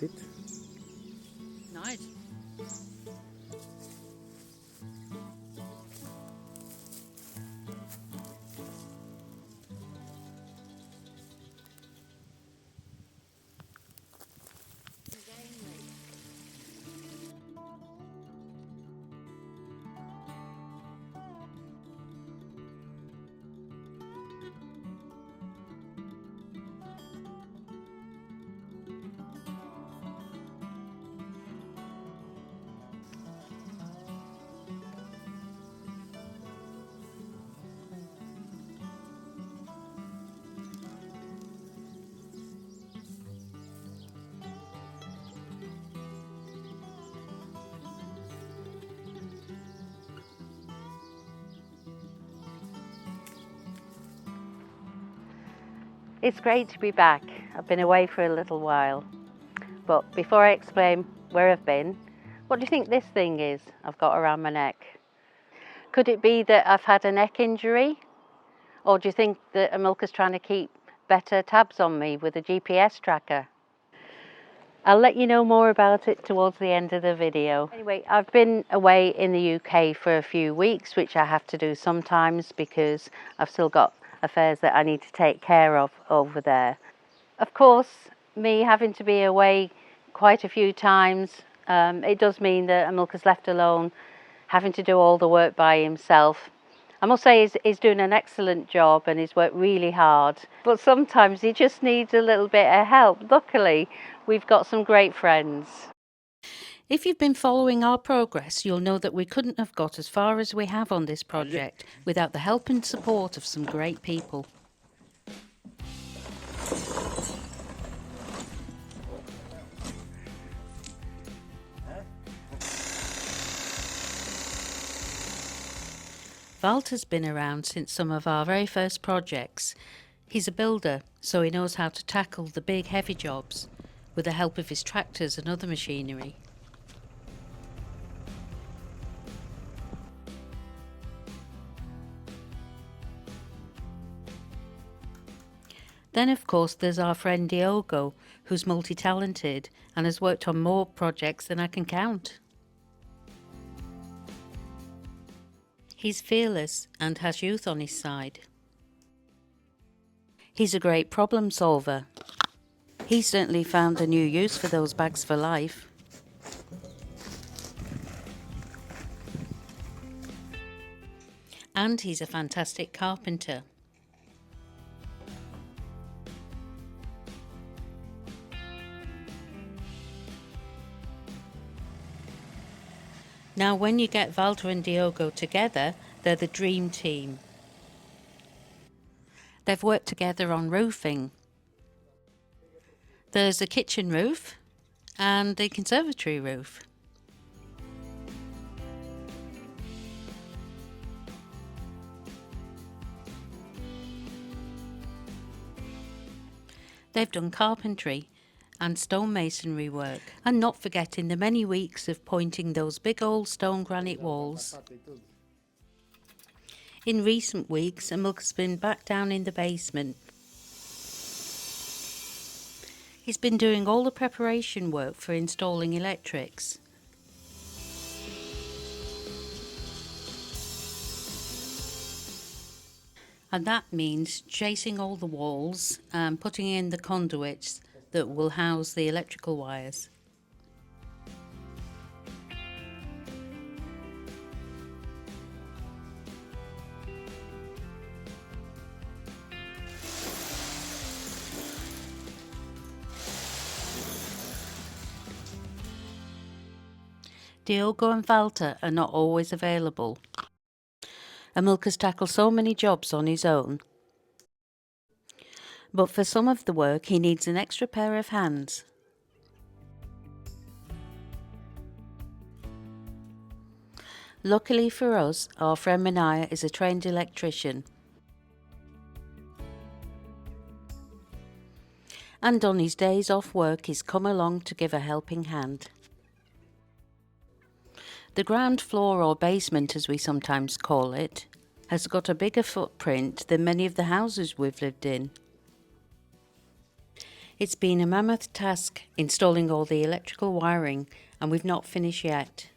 That's it. Nice. It's great to be back. I've been away for a little while. But before I explain where I've been, what do you think this thing is I've got around my neck? Could it be that I've had a neck injury? Or do you think that Amilca's trying to keep better tabs on me with a GPS tracker? I'll let you know more about it towards the end of the video. Anyway, I've been away in the UK for a few weeks, which I have to do sometimes because I've still got affairs that I need to take care of over there. Of course, me having to be away quite a few times, it does mean that Amilca's left alone, having to do all the work by himself. I must say he's doing an excellent job and he's worked really hard, but sometimes he just needs a little bit of help. Luckily, we've got some great friends. If you've been following our progress, you'll know that we couldn't have got as far as we have on this project without the help and support of some great people. Walter's been around since some of our very first projects. He's a builder, so he knows how to tackle the big heavy jobs with the help of his tractors and other machinery. Then of course there's our friend Diogo, who's multi-talented and has worked on more projects than I can count. He's fearless and has youth on his side. He's a great problem solver. He certainly found a new use for those bags for life. And he's a fantastic carpenter. Now when you get Walter and Diogo together, they're the dream team. They've worked together on roofing. There's a kitchen roof and the conservatory roof. They've done carpentry and stonemasonry work, and not forgetting the many weeks of pointing those big old stone granite walls. In recent weeks, Amilca's been back down in the basement. He's been doing all the preparation work for installing electrics. And that means chasing all the walls and putting in the conduits that will house the electrical wires. Diogo and Walter are not always available. Amilca's tackled so many jobs on his own. But for some of the work he needs an extra pair of hands. Luckily for us, our friend Mania is a trained electrician. And on his days off work he's come along to give a helping hand. The ground floor, or basement as we sometimes call it, has got a bigger footprint than many of the houses we've lived in. It's been a mammoth task installing all the electrical wiring, and we've not finished yet.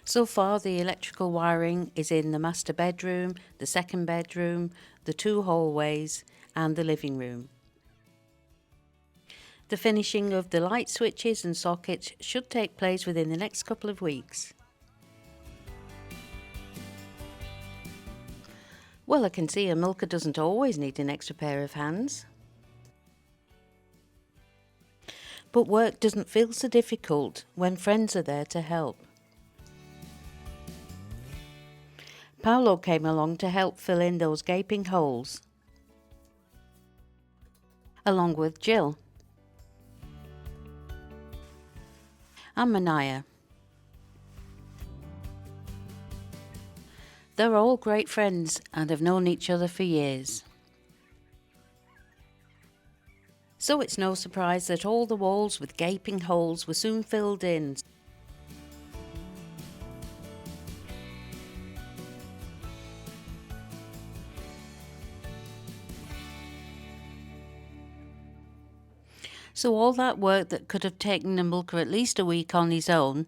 So far, the electrical wiring is in the master bedroom, the second bedroom, the 2 hallways and the living room. The finishing of the light switches and sockets should take place within the next couple of weeks. Well, I can see a milker doesn't always need an extra pair of hands. But work doesn't feel so difficult when friends are there to help. Paolo came along to help fill in those gaping holes, along with Jill and Manaya. They're all great friends and have known each other for years. So it's no surprise that all the walls with gaping holes were soon filled in. So all that work that could have taken the milker at least a week on his own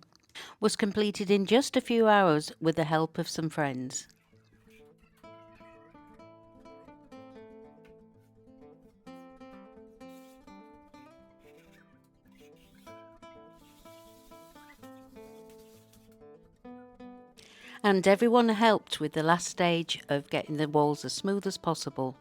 was completed in just a few hours with the help of some friends. And everyone helped with the last stage of getting the walls as smooth as possible.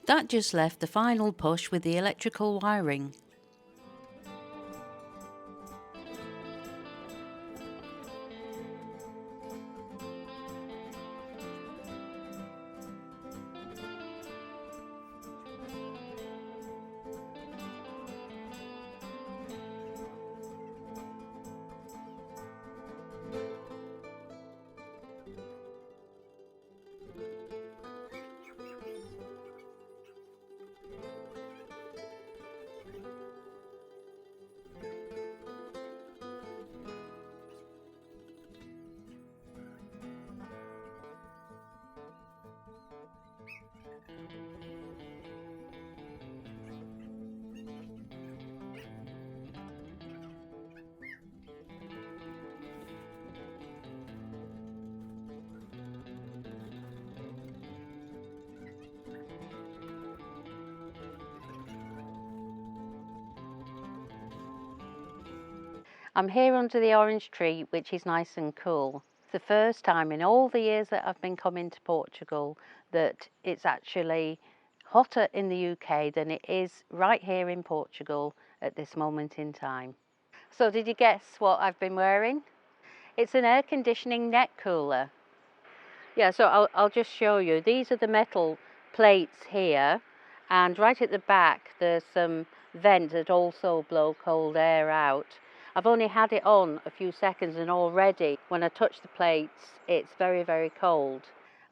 That just left the final push with the electrical wiring. I'm here under the orange tree, which is nice and cool. It's the first time in all the years that I've been coming to Portugal that it's actually hotter in the UK than it is right here in Portugal at this moment in time. So did you guess what I've been wearing? It's an air conditioning neck cooler. Yeah, so I'll just show you. These are the metal plates here, and right at the back there's some vents that also blow cold air out. I've only had it on a few seconds, and already when I touch the plates it's very, very cold.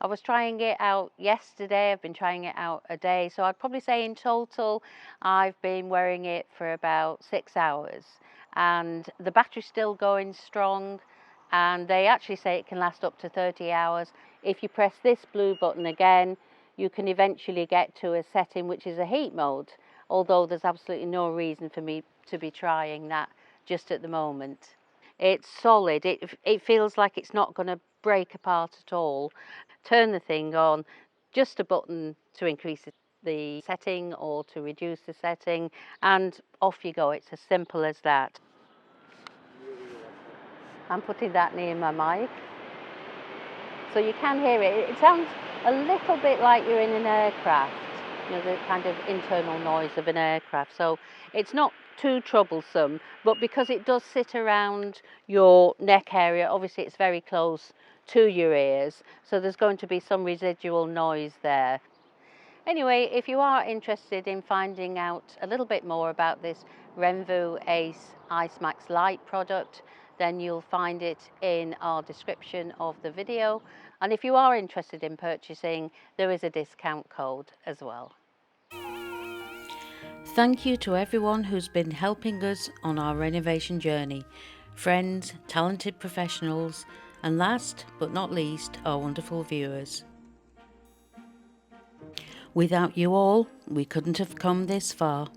I was trying it out yesterday, I've been trying it out a day, so I'd probably say in total I've been wearing it for about 6 hours, and the battery's still going strong, and they actually say it can last up to 30 hours. If you press this blue button again, you can eventually get to a setting which is a heat mode, although there's absolutely no reason for me to be trying that just at the moment. It's solid, it feels like it's not going to break apart at all. Turn the thing on, just a button to increase the setting or to reduce the setting, and off you go. It's as simple as that. I'm putting that near my mic, so you can hear it. It sounds a little bit like you're in an aircraft, you know, the kind of internal noise of an aircraft. So it's not too troublesome, but because it does sit around your neck area, obviously it's very close to your ears, so there's going to be some residual noise there. Anyway, if you are interested in finding out a little bit more about this Ranvoo Aice Ice Max LITE product, then you'll find it in our description of the video. And if you are interested in purchasing, there is a discount code as well. Thank you to everyone who's been helping us on our renovation journey, friends, talented professionals, and last but not least, our wonderful viewers. Without you all, we couldn't have come this far.